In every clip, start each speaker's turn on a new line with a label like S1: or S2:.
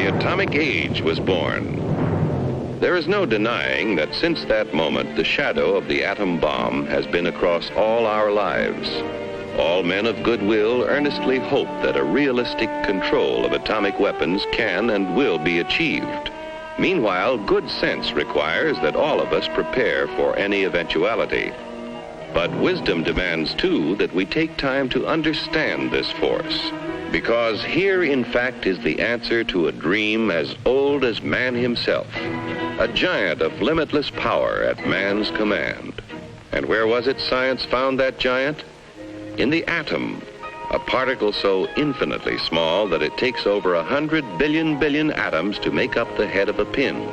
S1: the atomic age was born. There is no denying that since that moment, the shadow of the atom bomb has been across all our lives. All men of goodwill earnestly hope that a realistic control of atomic weapons can and will be achieved. Meanwhile, good sense requires that all of us prepare for any eventuality. But wisdom demands, too, that we take time to understand this force. Because here, in fact, is the answer to a dream as old as man himself. A giant of limitless power at man's command. And where was it science found that giant? In the atom, a particle so infinitely small that it takes over 100 billion atoms to make up the head of a pin.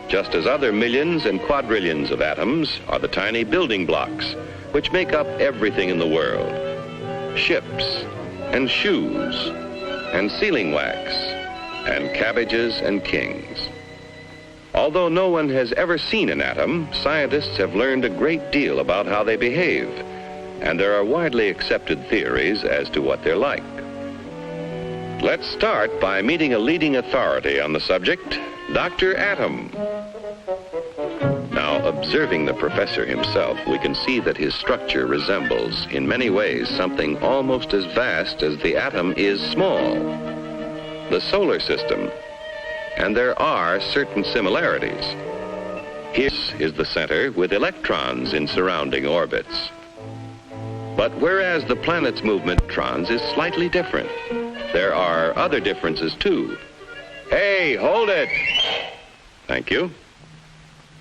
S1: Just as other millions and quadrillions of atoms are the tiny building blocks which make up everything in the world. Ships and shoes and sealing wax and cabbages and kings. Although no one has ever seen an atom, scientists have learned a great deal about how they behave, and there are widely accepted theories as to what they're like. Let's start by meeting a leading authority on the subject, Dr. Atom. Now, observing the professor himself, we can see that his structure resembles, in many ways, something almost as vast as the atom is small, the solar system. And there are certain similarities. Here is the center with electrons in surrounding orbits. But whereas the planet's movement of electrons is slightly different, there are other differences too. Hey, hold it! Thank you.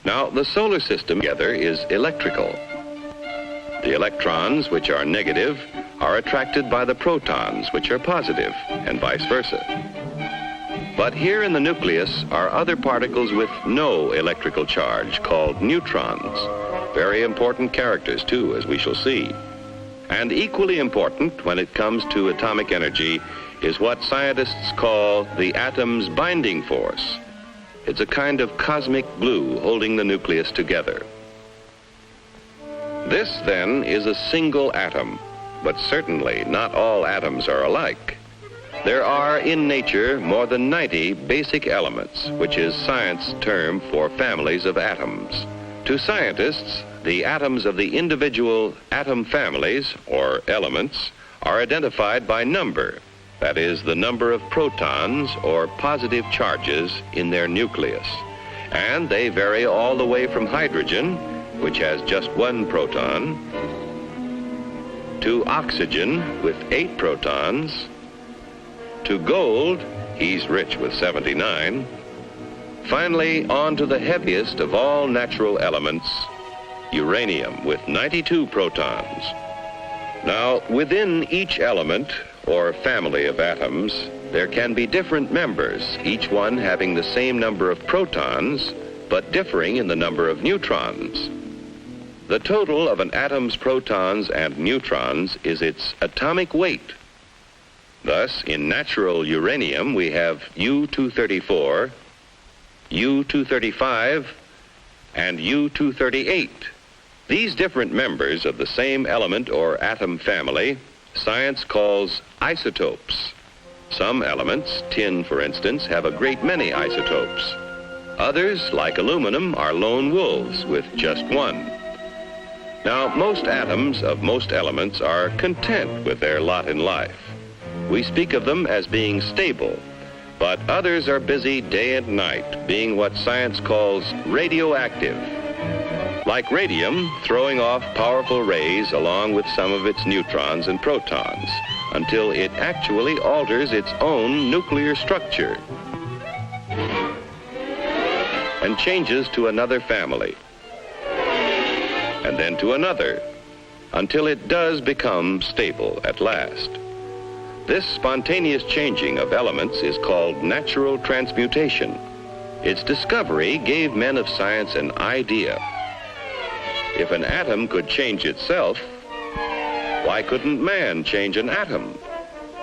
S1: Now, the solar system together is electrical. The electrons, which are negative, are attracted by the protons, which are positive, and vice versa. But here in the nucleus are other particles with no electrical charge, called neutrons. Very important characters, too, as we shall see. And equally important when it comes to atomic energy is what scientists call the atom's binding force. It's a kind of cosmic glue holding the nucleus together. This, then, is a single atom, but certainly not all atoms are alike. There are in nature more than 90 basic elements, which is science's term for families of atoms. To scientists, the atoms of the individual atom families, or elements, are identified by number. That is, the number of protons or positive charges in their nucleus. And they vary all the way from hydrogen, which has just 1 proton, to oxygen with 8 protons, to gold, he's rich with 79, finally on to the heaviest of all natural elements, uranium with 92 protons. Now, within each element, or family of atoms, there can be different members, each one having the same number of protons, but differing in the number of neutrons. The total of an atom's protons and neutrons is its atomic weight. Thus, in natural uranium, we have U-234, U-235, and U-238. These different members of the same element or atom family, science calls isotopes. Some elements, tin for instance, have a great many isotopes. Others, like aluminum, are lone wolves with just 1. Now, most atoms of most elements are content with their lot in life. We speak of them as being stable, but others are busy day and night, being what science calls radioactive. Like radium, throwing off powerful rays along with some of its neutrons and protons, until it actually alters its own nuclear structure and changes to another family, and then to another, until it does become stable at last. This spontaneous changing of elements is called natural transmutation. Its discovery gave men of science an idea. If an atom could change itself, why couldn't man change an atom?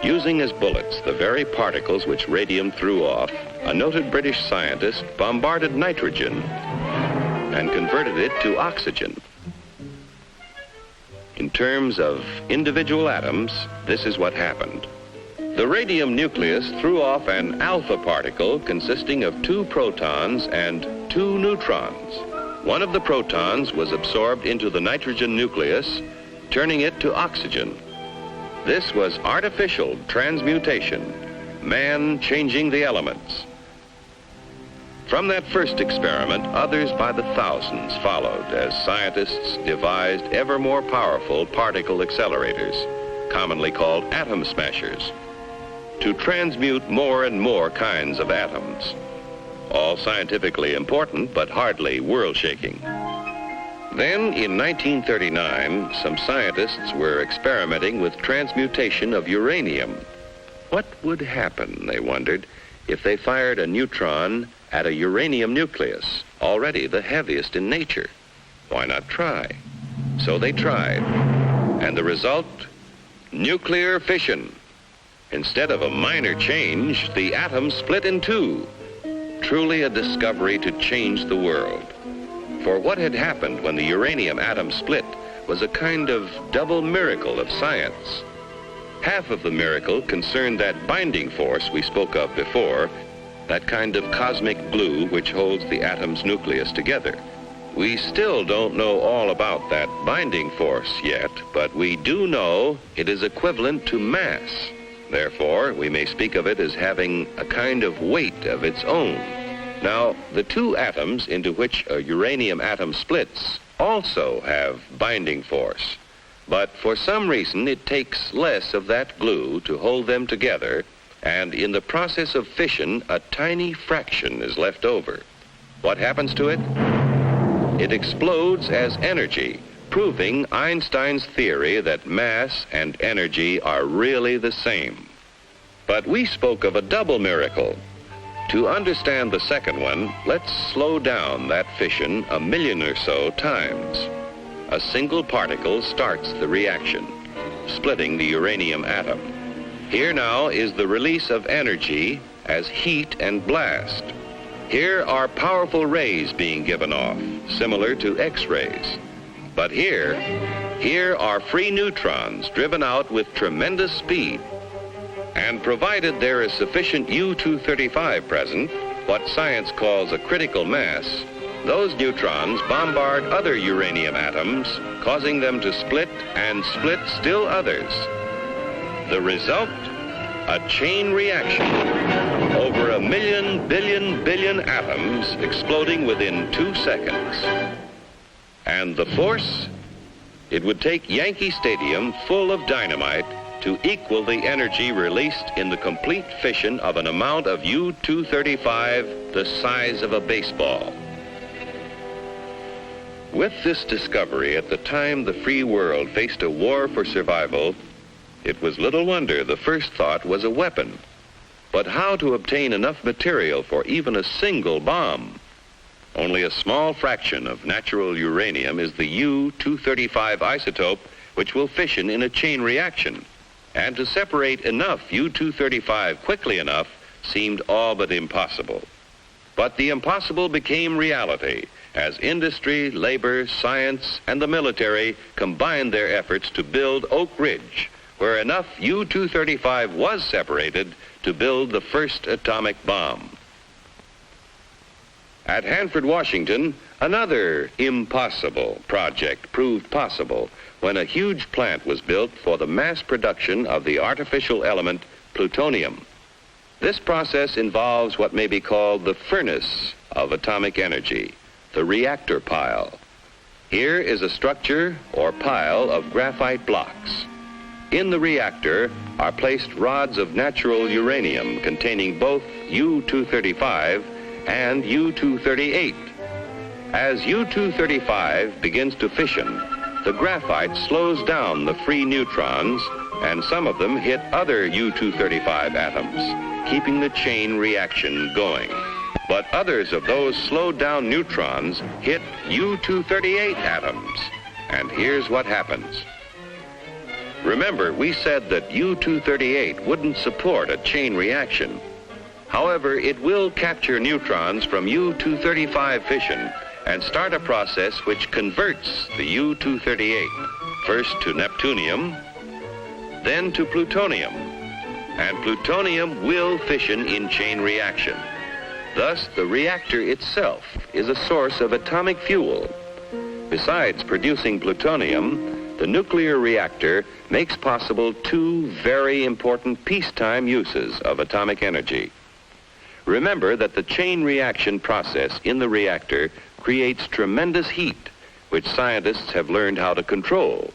S1: Using as bullets the very particles which radium threw off, a noted British scientist bombarded nitrogen and converted it to oxygen. In terms of individual atoms, this is what happened. The radium nucleus threw off an alpha particle consisting of 2 protons and 2 neutrons. One of the protons was absorbed into the nitrogen nucleus, turning it to oxygen. This was artificial transmutation, man changing the elements. From that first experiment, others by the thousands followed as scientists devised ever more powerful particle accelerators, commonly called atom smashers, to transmute more and more kinds of atoms. All scientifically important, but hardly world-shaking. Then, in 1939, some scientists were experimenting with transmutation of uranium. What would happen, they wondered, if they fired a neutron at a uranium nucleus, already the heaviest in nature? Why not try? So they tried. And the result? Nuclear fission. Instead of a minor change, the atom split in 2. Truly a discovery to change the world. For what had happened when the uranium atom split was a kind of double miracle of science. Half of the miracle concerned that binding force we spoke of before, that kind of cosmic glue which holds the atom's nucleus together. We still don't know all about that binding force yet, but we do know it is equivalent to mass. Therefore, we may speak of it as having a kind of weight of its own. Now, the 2 atoms into which a uranium atom splits also have binding force, but for some reason it takes less of that glue to hold them together, and in the process of fission, a tiny fraction is left over. What happens to it? It explodes as energy, proving Einstein's theory that mass and energy are really the same. But we spoke of a double miracle. To understand the second one, let's slow down that fission 1 million or so times. A single particle starts the reaction, splitting the uranium atom. Here now is the release of energy as heat and blast. Here are powerful rays being given off, similar to X-rays. But here are free neutrons driven out with tremendous speed. And provided there is sufficient U-235 present, what science calls a critical mass, those neutrons bombard other uranium atoms, causing them to split and split still others. The result? A chain reaction. Over 1 million billion atoms exploding within 2 seconds. And the force? It would take Yankee Stadium full of dynamite to equal the energy released in the complete fission of an amount of U-235 the size of a baseball. With this discovery, at the time the free world faced a war for survival, it was little wonder the first thought was a weapon. But how to obtain enough material for even a single bomb? Only a small fraction of natural uranium is the U-235 isotope, which will fission in a chain reaction. And to separate enough U-235 quickly enough seemed all but impossible. But the impossible became reality as industry, labor, science, and the military combined their efforts to build Oak Ridge, where enough U-235 was separated to build the first atomic bomb. At Hanford, Washington, another impossible project proved possible when a huge plant was built for the mass production of the artificial element plutonium. This process involves what may be called the furnace of atomic energy, the reactor pile. Here is a structure or pile of graphite blocks. In the reactor are placed rods of natural uranium containing both U-235 and U-238. As U-235 begins to fission, the graphite slows down the free neutrons, and some of them hit other U-235 atoms, keeping the chain reaction going. But others of those slowed down neutrons hit U-238 atoms, and here's what happens. Remember, we said that U-238 wouldn't support a chain reaction. However, it will capture neutrons from U-235 fission and start a process which converts the U-238, first to neptunium, then to plutonium, and plutonium will fission in chain reaction. Thus, the reactor itself is a source of atomic fuel. Besides producing plutonium, the nuclear reactor makes possible two very important peacetime uses of atomic energy. Remember that the chain reaction process in the reactor creates tremendous heat, which scientists have learned how to control.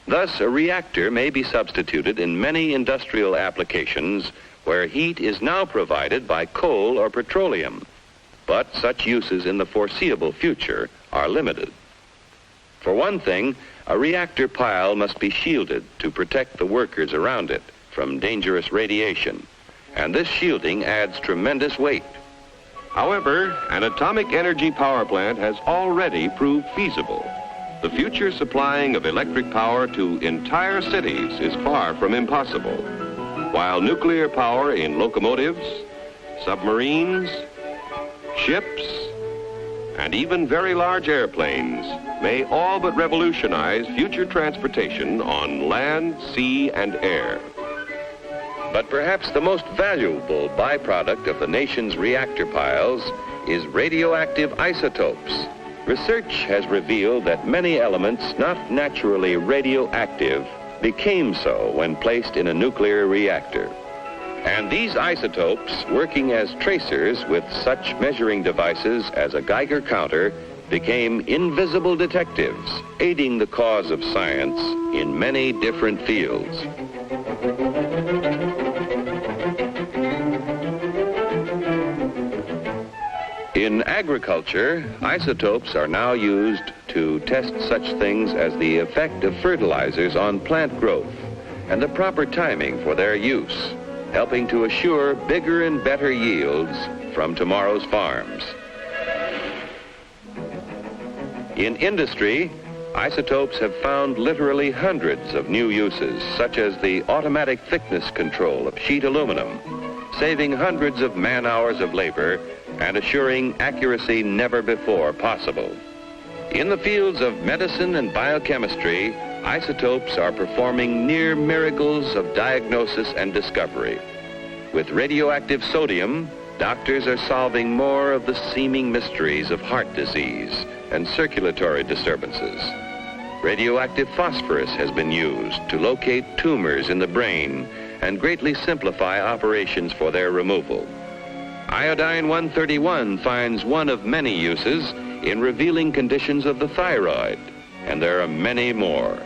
S1: Thus, a reactor may be substituted in many industrial applications where heat is now provided by coal or petroleum. But such uses in the foreseeable future are limited. For one thing, a reactor pile must be shielded to protect the workers around it from dangerous radiation, and this shielding adds tremendous weight. However, an atomic energy power plant has already proved feasible. The future supplying of electric power to entire cities is far from impossible, while nuclear power in locomotives, submarines, ships, and even very large airplanes may all but revolutionize future transportation on land, sea, and air. But perhaps the most valuable byproduct of the nation's reactor piles is radioactive isotopes. Research has revealed that many elements not naturally radioactive became so when placed in a nuclear reactor. And these isotopes, working as tracers with such measuring devices as a Geiger counter, became invisible detectives, aiding the cause of science in many different fields. In agriculture, isotopes are now used to test such things as the effect of fertilizers on plant growth and the proper timing for their use, helping to assure bigger and better yields from tomorrow's farms. In industry, isotopes have found literally hundreds of new uses, such as the automatic thickness control of sheet aluminum, saving hundreds of man-hours of labor and assuring accuracy never before possible. In the fields of medicine and biochemistry, isotopes are performing near miracles of diagnosis and discovery. With radioactive sodium, doctors are solving more of the seeming mysteries of heart disease and circulatory disturbances. Radioactive phosphorus has been used to locate tumors in the brain and greatly simplify operations for their removal. Iodine-131 finds one of many uses in revealing conditions of the thyroid, and there are many more.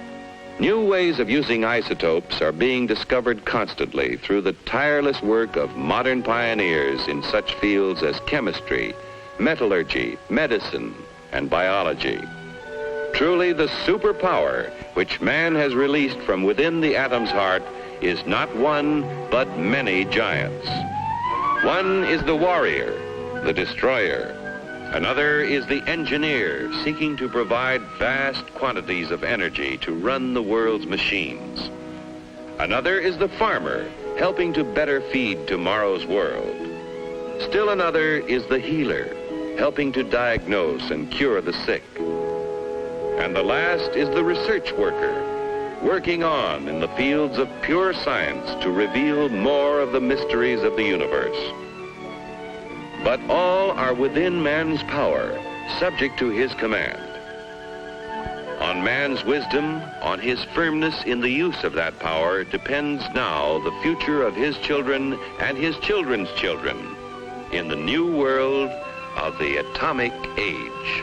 S1: New ways of using isotopes are being discovered constantly through the tireless work of modern pioneers in such fields as chemistry, metallurgy, medicine, and biology. Truly, the superpower which man has released from within the atom's heart is not one, but many giants. One is the warrior, the destroyer. Another is the engineer, seeking to provide vast quantities of energy to run the world's machines. Another is the farmer, helping to better feed tomorrow's world. Still another is the healer, helping to diagnose and cure the sick. And the last is the research worker, working on in the fields of pure science to reveal more of the mysteries of the universe. But all are within man's power, subject to his command. On man's wisdom, on his firmness in the use of that power, depends now the future of his children and his children's children in the new world of the atomic age.